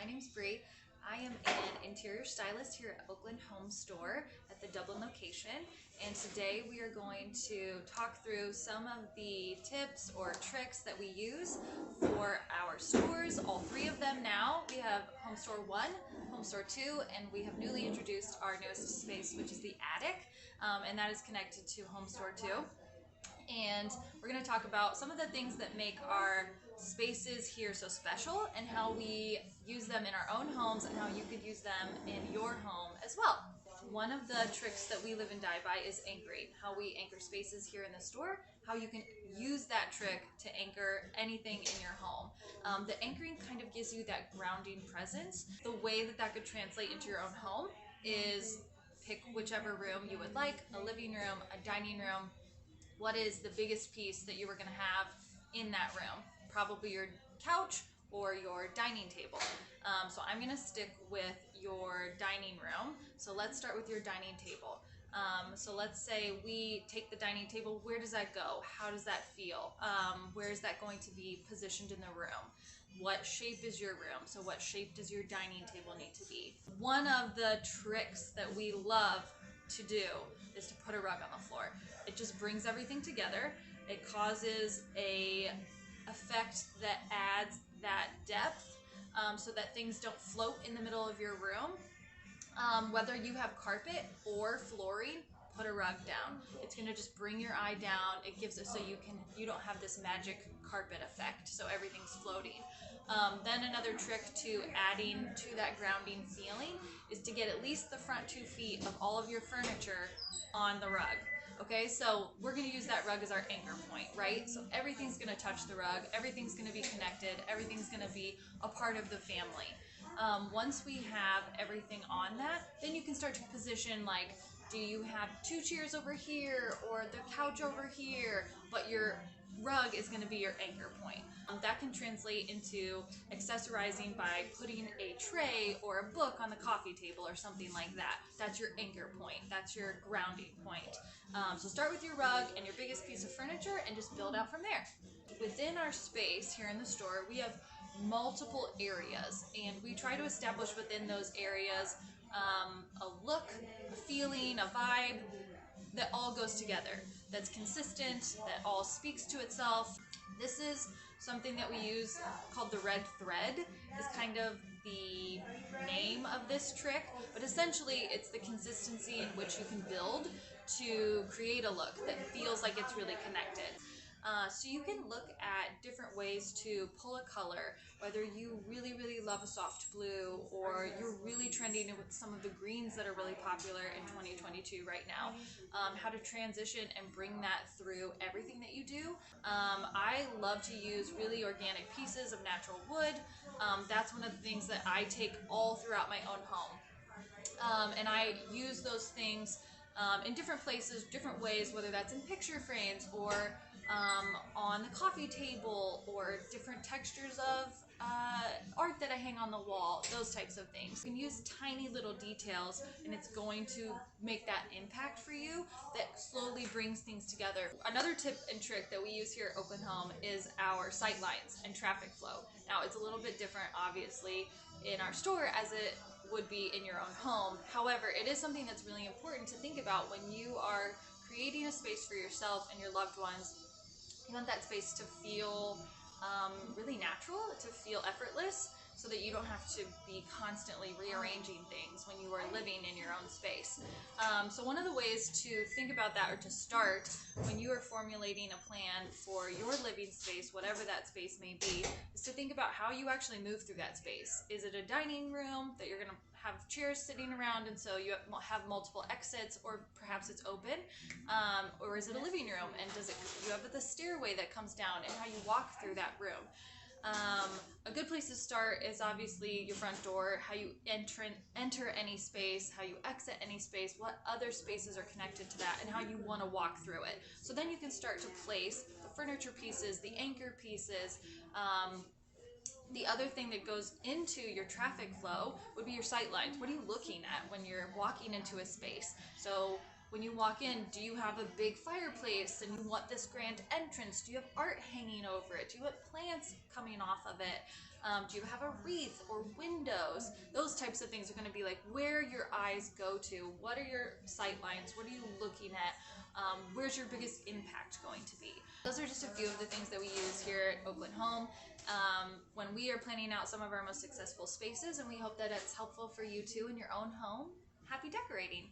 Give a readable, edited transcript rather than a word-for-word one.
My name's Bree. I am an interior stylist here at Oakland HOME Store at the Dublin location, and today we are going to talk through some of the tips or tricks that we use for our stores, all three of them now. We have Home Store 1, Home Store 2, and we have newly introduced our newest space, which is the attic, and that is connected to Home Store 2. And we're going to talk about some of the things that make our spaces here so special and how we use them in our own homes and how you could use them in your home as well. One of the tricks that we live and die by is anchoring, how we anchor spaces here in the store, how you can use that trick to anchor anything in your home. The anchoring kind of gives you that grounding presence. The way that that could translate into your own home is pick whichever room you would like, a living room, a dining room. What is the biggest piece that you were going to have in that room? Probably your couch or your dining table. So I'm going to stick with your dining room. So let's start with your dining table. So let's say we take the dining table. Where does that go? How does that feel? Where is that going to be positioned in the room? What shape is your room? So what shape does your dining table need to be? One of the tricks that we love to do is to put a rug on the floor. It just brings everything together. It causes a effect that adds that depth so that things don't float in the middle of your room. Whether you have carpet or flooring, put a rug down. It's going to just bring your eye down. It gives it so you don't have this magic carpet effect, so everything's floating. Then another trick to adding to that grounding feeling is to get at least the front 2 feet of all of your furniture on the rug. Okay, so we're going to use that rug as our anchor point, right? So everything's going to touch the rug, everything's going to be connected, everything's going to be a part of the family. Once we have everything on that, then you can start to position, like, do you have 2 chairs over here or the couch over here, but your rug is going to be your anchor point. That can translate into accessorizing by putting a tray or a book on the coffee table or something like that. That's your anchor point. That's your grounding point. So start with your rug and your biggest piece of furniture and just build out from there. Within our space here in the store, we have multiple areas, and we try to establish within those areas a look, a feeling, a vibe that all goes together, that's consistent, that all speaks to itself. This is something that we use called the red thread, is kind of the name of this trick, but essentially it's the consistency in which you can build to create a look that feels like it's really connected. So you can look at different ways to pull a color, whether you really love a soft blue or you're really trending with some of the greens that are really popular in 2022 right now. How to transition and bring that through everything that you do. I love to use really organic pieces of natural wood. That's one of the things that I take all throughout my own home. And I use those things in different places, different ways, whether that's in picture frames or on the coffee table or different textures of art that I hang on the wall, those types of things. You can use tiny little details and it's going to make that impact for you that slowly brings things together. Another tip and trick that we use here at Oakland Home is our sight lines and traffic flow. Now it's a little bit different obviously in our store as it would be in your own home. However, it is something that's really important to think about when you are creating a space for yourself and your loved ones. You want that space to feel really natural, to feel effortless, so that you don't have to be constantly rearranging things when you are living in your own space. So one of the ways to think about that, or to start when you are formulating a plan for your living space, whatever that space may be, is to think about how you actually move through that space. Is it a dining room that you're going to have chairs sitting around and so you have multiple exits, or perhaps it's open, or is it a living room and you have the stairway that comes down and how you walk through that room. A good place to start is obviously your front door, how you enter any space, how you exit any space, what other spaces are connected to that, and how you want to walk through it. So then you can start to place the furniture pieces, the anchor pieces. The other thing that goes into your traffic flow would be your sight lines. What are you looking at when you're walking into a space? So When you walk in, do you have a big fireplace and you want this grand entrance? Do you have art hanging over it? Do you have plants coming off of it? Do you have a wreath or windows? Those types of things are going to be like where your eyes go to. What are your sight lines? What are you looking at? Where's your biggest impact going to be? Those are just a few of the things that we use here at Oakland Home when we are planning out some of our most successful spaces, and we hope that it's helpful for you too in your own home. Happy decorating!